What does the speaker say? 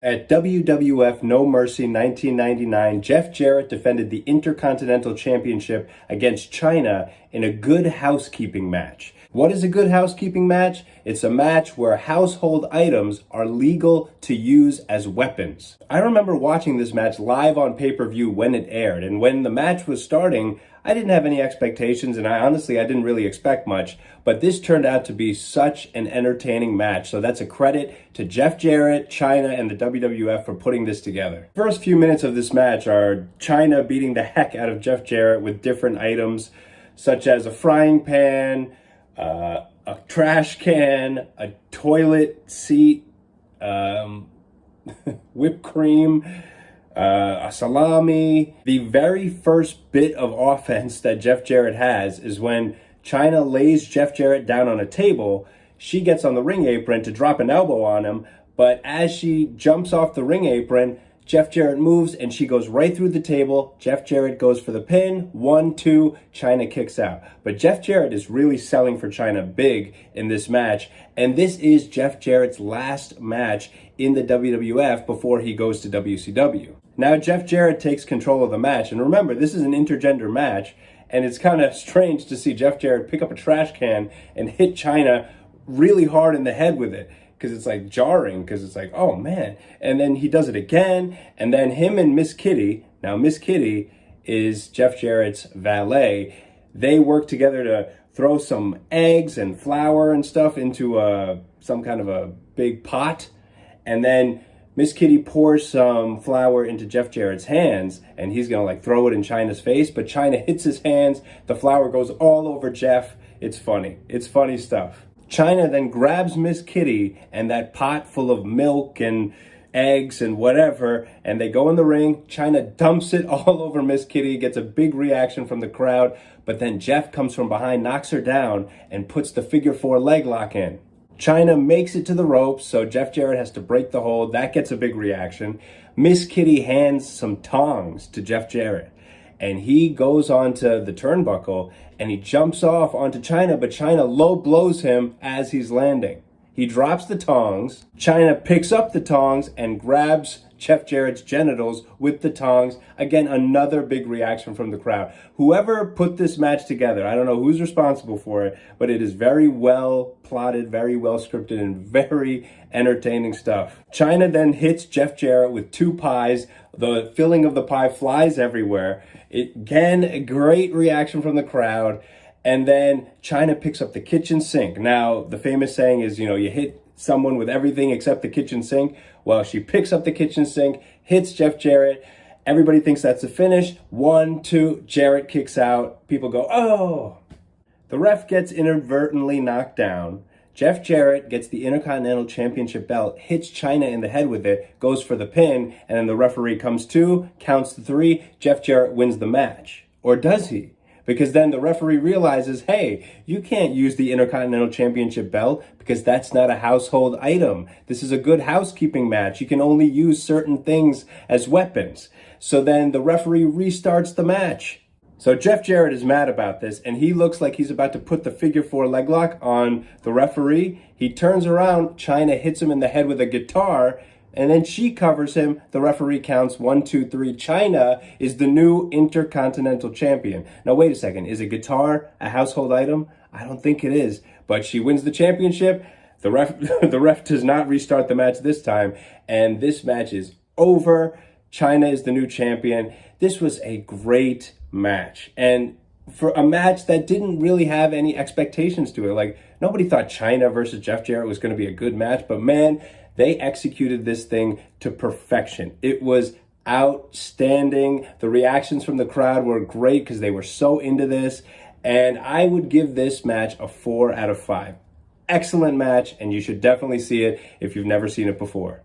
At WWF No Mercy 1999, Jeff Jarrett defended the Intercontinental Championship against Chyna in a good housekeeping match. What is a good housekeeping match? It's a match where household items are legal to use as weapons. I remember watching this match live on pay-per-view when it aired, and when the match was starting, I didn't have any expectations, and I didn't really expect much, but this turned out to be such an entertaining match. So that's a credit to Jeff Jarrett, Chyna, and the WWF for putting this together. First few minutes of this match are Chyna beating the heck out of Jeff Jarrett with different items, such as a frying pan, a trash can, a toilet seat, whipped cream, a salami. The very first bit of offense that Jeff Jarrett has is when Chyna lays Jeff Jarrett down on a table. She gets on the ring apron to drop an elbow on him, but as she jumps off the ring apron, Jeff Jarrett moves and she goes right through the table. Jeff Jarrett goes for the pin. 1, 2, Chyna kicks out. But Jeff Jarrett is really selling for Chyna big in this match. And this is Jeff Jarrett's last match in the WWF before he goes to WCW. Now Jeff Jarrett takes control of the match. And remember, this is an intergender match. And it's kind of strange to see Jeff Jarrett pick up a trash can and hit Chyna really hard in the head with it. Because it's like jarring, because it's like, oh man. And then he does it again, and then him and Miss Kitty, now Miss Kitty is Jeff Jarrett's valet, they work together to throw some eggs and flour and stuff into some kind of a big pot, and then Miss Kitty pours some flour into Jeff Jarrett's hands, and he's gonna like throw it in Chyna's face, but Chyna hits his hands, the flour goes all over Jeff. It's funny stuff. Chyna then grabs Miss Kitty and that pot full of milk and eggs and whatever, and they go in the ring. Chyna dumps it all over Miss Kitty, gets a big reaction from the crowd, but then Jeff comes from behind, knocks her down, and puts the figure 4 leg lock in. Chyna makes it to the ropes, so Jeff Jarrett has to break the hold. That gets a big reaction. Miss Kitty hands some tongs to Jeff Jarrett, and he goes onto the turnbuckle and he jumps off onto Chyna, but Chyna low blows him as he's landing. He drops the tongs. Chyna picks up the tongs and grabs Jeff Jarrett's genitals with the tongs. Again, another big reaction from the crowd. Whoever put this match together, I don't know who's responsible for it, but it is very well plotted, very well scripted, and very entertaining stuff. Chyna then hits Jeff Jarrett with 2 pies. The filling of the pie flies everywhere. Again, a great reaction from the crowd. And then Chyna picks up the kitchen sink. Now, the famous saying is, you hit someone with everything except the kitchen sink. Well, she picks up the kitchen sink, hits Jeff Jarrett. Everybody thinks that's a finish. 1, 2, Jarrett kicks out. People go, oh. The ref gets inadvertently knocked down. Jeff Jarrett gets the Intercontinental Championship belt, hits Chyna in the head with it, goes for the pin, and then the referee comes to, counts to 3, Jeff Jarrett wins the match. Or does he? Because then the referee realizes, hey, you can't use the Intercontinental Championship belt because that's not a household item. This is a good housekeeping match. You can only use certain things as weapons. So then the referee restarts the match. So Jeff Jarrett is mad about this, and he looks like he's about to put the figure 4 leg lock on the referee. He turns around, Chyna hits him in the head with a guitar, and then she covers him. The referee counts 1, 2, 3. Chyna is the new Intercontinental Champion. Now, wait a second. Is a guitar a household item? I don't think it is. But she wins the championship. The ref does not restart the match this time. And this match is over. Chyna is the new champion. This was a great match. And for a match that didn't really have any expectations to it. Like, nobody thought Chyna versus Jeff Jarrett was going to be a good match. But, man, they executed this thing to perfection. It was outstanding. The reactions from the crowd were great because they were so into this. And I would give this match a 4 out of 5. Excellent match, and you should definitely see it if you've never seen it before.